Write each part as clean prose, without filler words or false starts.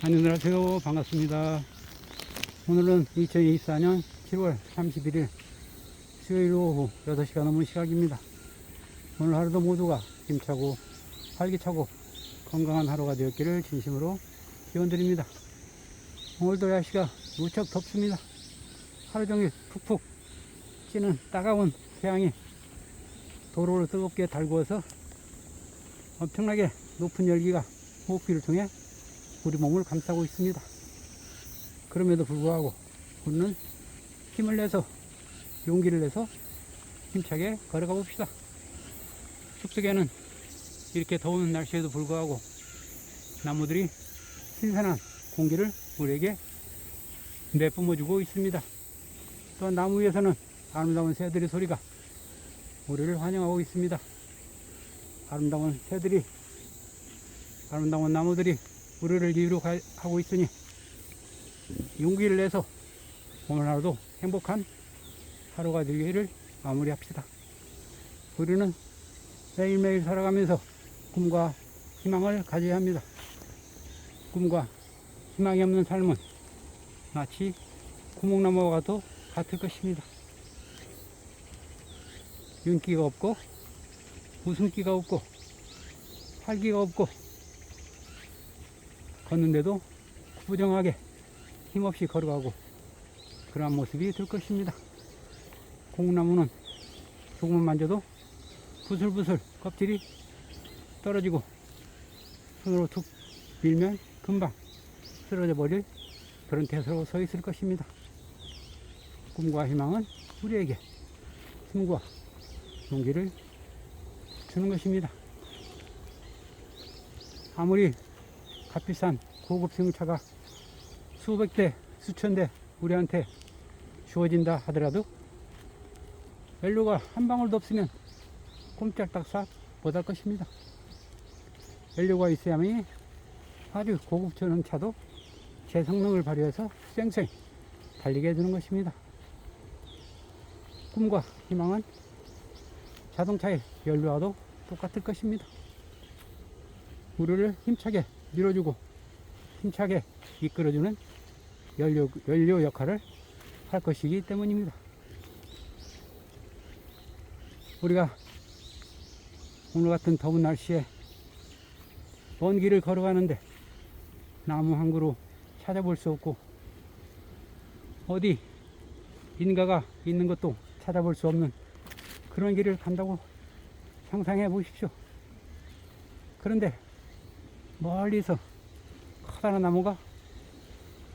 안녕하세요. 반갑습니다. 오늘은 2024년 7월 31일 수요일 오후 8시가 넘은 시각입니다. 오늘 하루도 모두가 힘차고 활기차고 건강한 하루가 되었기를 진심으로 기원드립니다. 오늘도 날씨가 무척 덥습니다. 하루 종일 푹푹 찌는 따가운 태양이 도로를 뜨겁게 달구어서 엄청나게 높은 열기가 호흡기를 통해 우리 몸을 감싸고 있습니다. 그럼에도 불구하고 우리는 힘을 내서 용기를 내서 힘차게 걸어가 봅시다. 숲속에는 이렇게 더운 날씨에도 불구하고 나무들이 신선한 공기를 우리에게 내뿜어주고 있습니다. 또한 나무 위에서는 아름다운 새들의 소리가 우리를 환영하고 있습니다. 아름다운 새들이, 아름다운 나무들이 우리를 이루하고 있으니 용기를 내서 오늘 하루도 행복한 하루가 되기를 마무리합시다. 우리는 매일매일 살아가면서 꿈과 희망을 가져야 합니다. 꿈과 희망이 없는 삶은 마치 구멍나무와 같을 것입니다. 윤기가 없고 웃음기가 없고 활기가 없고 걷는데도 부정하게 힘없이 걸어가고 그러한 모습이 될 것입니다. 공나무는 조금만 만져도 부슬부슬 껍질이 떨어지고 손으로 툭 밀면 금방 쓰러져 버릴 그런 태세로 서 있을 것입니다. 꿈과 희망은 우리에게 힘과 용기를 주는 것입니다. 아무리 값비싼 고급 승용차가 수백 대, 수천 대 우리한테 주어진다 하더라도 연료가 한 방울도 없으면 꼼짝닥싹 못할 것입니다. 연료가 있어야만이 아주 고급 전용차도 제 성능을 발휘해서 쌩쌩 달리게 해주는 것입니다. 꿈과 희망은 자동차의 연료와도 똑같을 것입니다. 우리를 힘차게 밀어주고 힘차게 이끌어주는 연료 역할을 할 것이기 때문입니다. 우리가 오늘 같은 더운 날씨에 먼 길을 걸어가는데 나무 한 그루 찾아볼 수 없고 어디 인가가 있는 것도 찾아볼 수 없는 그런 길을 간다고 상상해 보십시오. 그런데 멀리서 커다란 나무가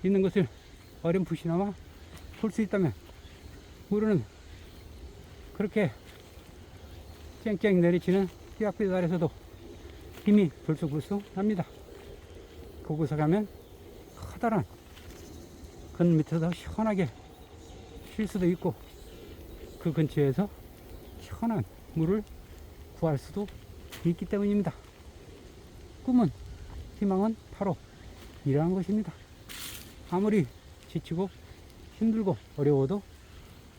있는 것을 어렴풋이나마 볼 수 있다면 우리는 그렇게 쨍쨍 내리치는 휘악빛 아래서도 힘이 불쑥불쑥 납니다. 그곳에 가면 커다란 근 밑에서 시원하게 쉴 수도 있고 그 근처에서 시원한 물을 구할 수도 있기 때문입니다. 꿈은 희망은 바로 이러한 것입니다. 아무리 지치고 힘들고 어려워도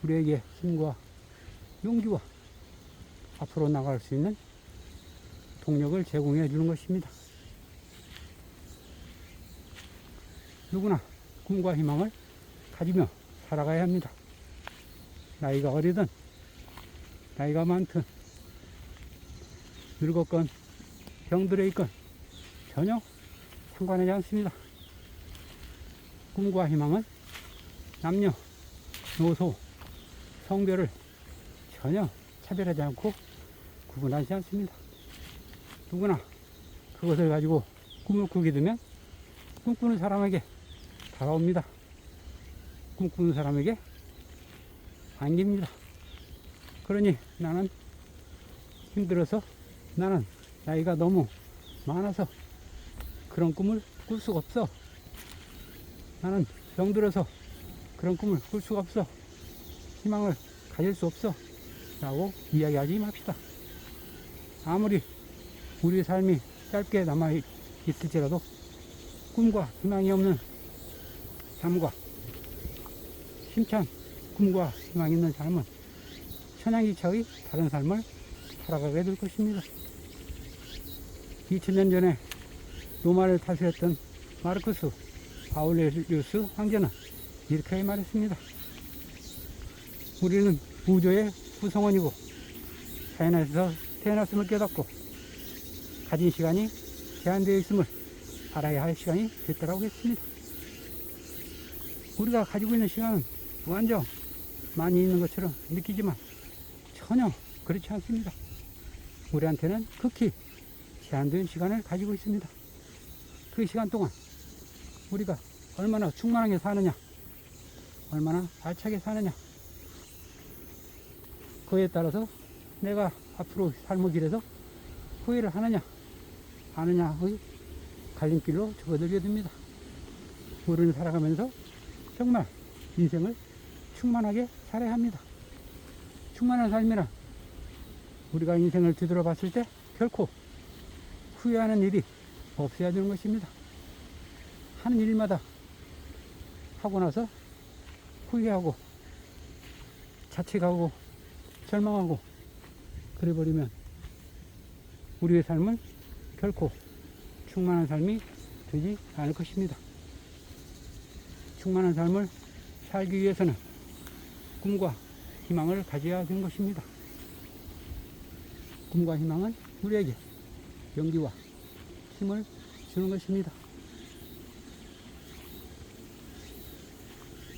우리에게 힘과 용기와 앞으로 나갈 수 있는 동력을 제공해 주는 것입니다. 누구나 꿈과 희망을 가지며 살아가야 합니다. 나이가 어리든 나이가 많든 늙었건 병들어 있건 전혀 상관하지 않습니다. 꿈과 희망은 남녀, 노소, 성별을 전혀 차별하지 않고 구분하지 않습니다. 누구나 그것을 가지고 꿈을 꾸게 되면 꿈꾸는 사람에게 다가옵니다. 꿈꾸는 사람에게 안깁니다. 그러니 나는 힘들어서, 나는 나이가 너무 많아서 그런 꿈을 꿀 수가 없어, 나는 병들어서 그런 꿈을 꿀 수가 없어, 희망을 가질 수 없어 라고 이야기하지 맙시다. 아무리 우리 삶이 짧게 남아 있을지라도 꿈과 희망이 없는 삶과 힘찬 꿈과 희망이 있는 삶은 천양지차의 다른 삶을 살아가게 될 것입니다. 2000년 전에 로마를 다스렸던 마르쿠스 아울레리우스 황제는 이렇게 말했습니다. 우리는 우주의 구성원이고 자연에서 태어났음을 깨닫고 가진 시간이 제한되어 있음을 알아야 할 시간이 됐다고 했습니다. 우리가 가지고 있는 시간은 무한정 많이 있는 것처럼 느끼지만 전혀 그렇지 않습니다. 우리한테는 극히 제한된 시간을 가지고 있습니다. 그 시간 동안 우리가 얼마나 충만하게 사느냐, 얼마나 알차게 사느냐, 그에 따라서 내가 앞으로 삶의 길에서 후회를 하느냐 아느냐의 갈림길로 접어들게 됩니다. 우리는 살아가면서 정말 인생을 충만하게 살아야 합니다. 충만한 삶이란 우리가 인생을 뒤돌아봤을 때 결코 후회하는 일이 없어야 되는 것입니다. 하는 일마다 하고 나서 후회하고 자책하고 절망하고 그래버리면 우리의 삶은 결코 충만한 삶이 되지 않을 것입니다. 충만한 삶을 살기 위해서는 꿈과 희망을 가져야 하는 것입니다. 꿈과 희망은 우리에게 용기와 힘을 주는 것입니다.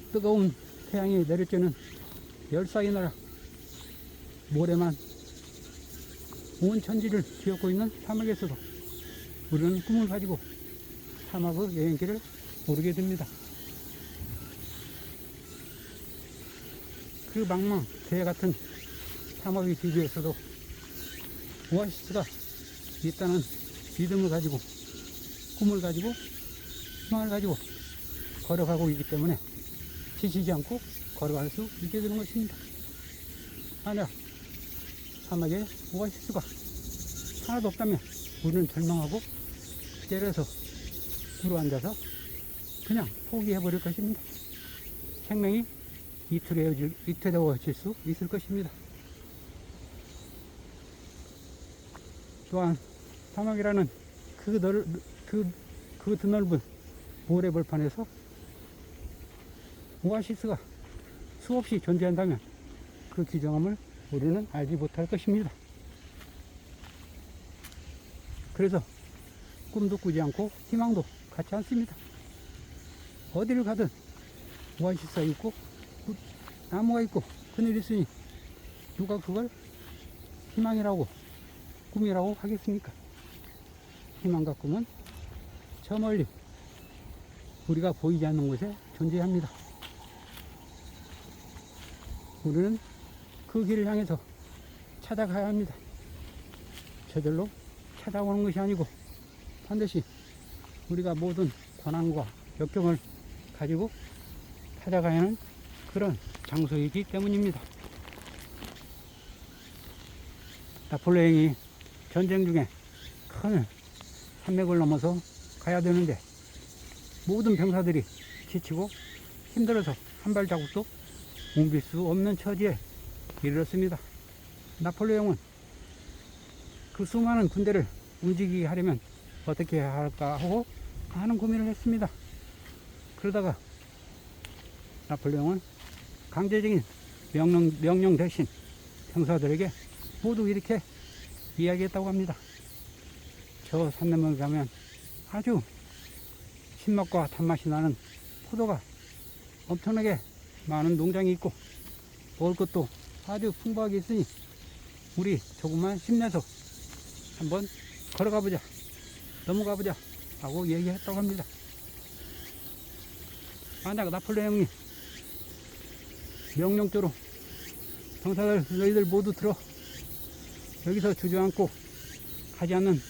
뜨거운 태양이 내려쬐는 열사의 나라, 모래만 온 천지를 뒤엎고 있는 사막에서도 우리는 꿈을 가지고 사막의 여행길을 오르게 됩니다. 그 망망 대 같은 사막의 기지에서도 오아시스가 있다는 믿음을 가지고 꿈을 가지고 희망을 가지고 걸어가고 있기 때문에 지치지 않고 걸어갈 수 있게 되는 것입니다. 만약 사막에 오아시스가 하나도 없다면 우리는 절망하고 그 자리에서 주저앉아서 그냥 포기해버릴 것입니다. 생명이 이태로워질 수 있을 것입니다. 또한 사막이라는 그 드넓은 모래벌판에서 오아시스가 수없이 존재한다면 그 귀정함을 우리는 알지 못할 것입니다. 그래서 꿈도 꾸지 않고 희망도 갖지 않습니다. 어디를 가든 오아시스가 있고 나무가 있고 그늘이 있으니 누가 그걸 희망이라고 꿈이라고 하겠습니까? 희망과 꿈은 저 멀리 우리가 보이지 않는 곳에 존재합니다. 우리는 그 길을 향해서 찾아가야 합니다. 저절로 찾아오는 것이 아니고 반드시 우리가 모든 권한과 역경을 가지고 찾아가야 하는 그런 장소이기 때문입니다. 나폴레옹이 전쟁 중에 큰 산맥을 넘어서 가야 되는데 모든 병사들이 지치고 힘들어서 한 발자국도 옮길 수 없는 처지에 이르렀습니다. 나폴레옹은 그 수많은 군대를 움직이게 하려면 어떻게 해야 할까 하고 많은 고민을 했습니다. 그러다가 나폴레옹은 강제적인 명령 대신 병사들에게 모두 이렇게 이야기했다고 합니다. 저 산너mer 가면 아주 신맛과 단맛이 나는 포도가 엄청나게 많은 농장이 있고 먹을 것도 아주 풍부하게 있으니 우리 조금만 힘내서 한번 걸어가 보자, 넘어가 보자 하고 얘기했다고 합니다. 만약 나폴레옹이 명령조로 병사들 너희들 모두 들어 여기서 주저앉고 가지 않는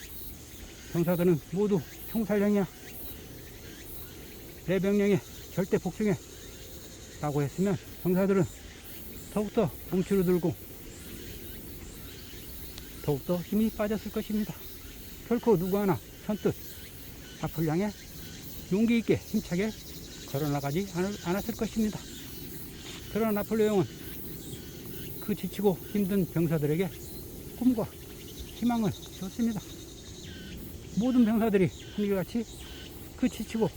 병사들은 모두 총살형이야, 내 명령에 절대 복종해 라고 했으면 병사들은 더욱더 움츠러들고 더욱더 힘이 빠졌을 것입니다. 결코 누구 하나 선뜻 앞을 향해 용기 있게 힘차게 걸어나가지 않았을 것입니다. 그러나 나폴레옹은 그 지치고 힘든 병사들에게 꿈과 희망을 줬습니다. 모든 병사들이 한결같이 그 지치고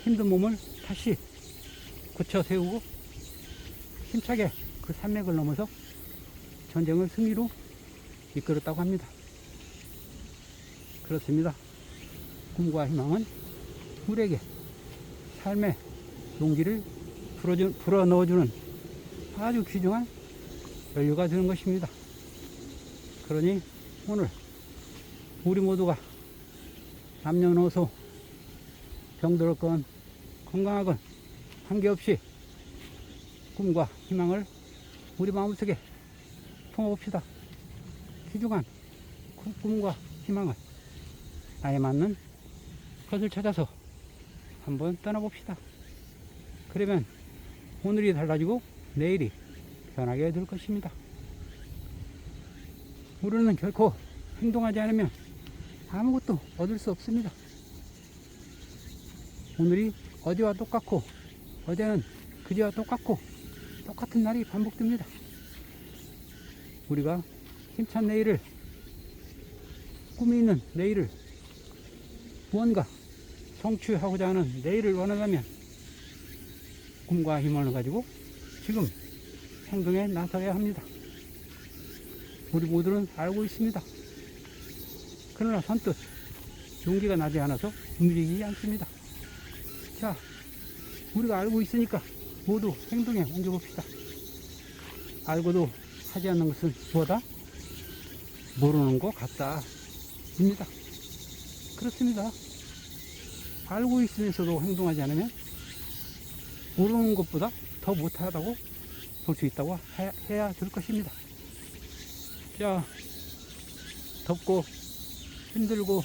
힘든 몸을 다시 고쳐 세우고 힘차게 그 산맥을 넘어서 전쟁을 승리로 이끌었다고 합니다. 그렇습니다. 꿈과 희망은 우리에게 삶의 용기를 불어넣어주는 아주 귀중한 연료가 되는 것입니다. 그러니 오늘 우리 모두가 남녀노소 병들었건 건강하건 관계없이 꿈과 희망을 우리 마음속에 품어봅시다. 귀중한 꿈과 희망을 나에 맞는 것을 찾아서 한번 떠나봅시다. 그러면 오늘이 달라지고 내일이 변하게 될 것입니다. 우리는 결코 행동하지 않으면 아무것도 얻을 수 없습니다. 오늘이 어제와 똑같고 어제는 그제와 똑같고 똑같은 날이 반복됩니다. 우리가 힘찬 내일을, 꿈이 있는 내일을, 무언가 성취하고자 하는 내일을 원한다면 꿈과 희망을 가지고 지금 행동에 나서야 합니다. 우리 모두는 알고 있습니다. 그러나 선뜻 용기가 나지 않아서 움직이지 않습니다. 자, 우리가 알고 있으니까 모두 행동에 옮겨봅시다. 알고도 하지 않는 것은 뭐다? 모르는 것 같다 입니다. 그렇습니다. 알고 있으면서도 행동하지 않으면 모르는 것보다 더 못하다고 볼 수 있다고 해야 될 것입니다. 자, 덥고 힘들고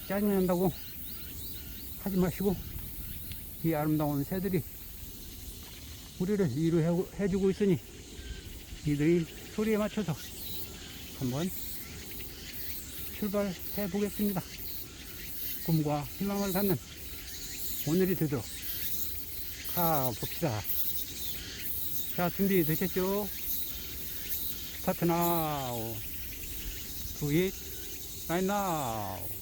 짜증난다고 하지 마시고 이 아름다운 새들이 우리를 위로해주고 있으니 이들이 소리에 맞춰서 한번 출발해 보겠습니다. 꿈과 희망을 갖는 오늘이 되도록 가봅시다. 자, 준비 되셨죠? 스타트 나우. Do it right now.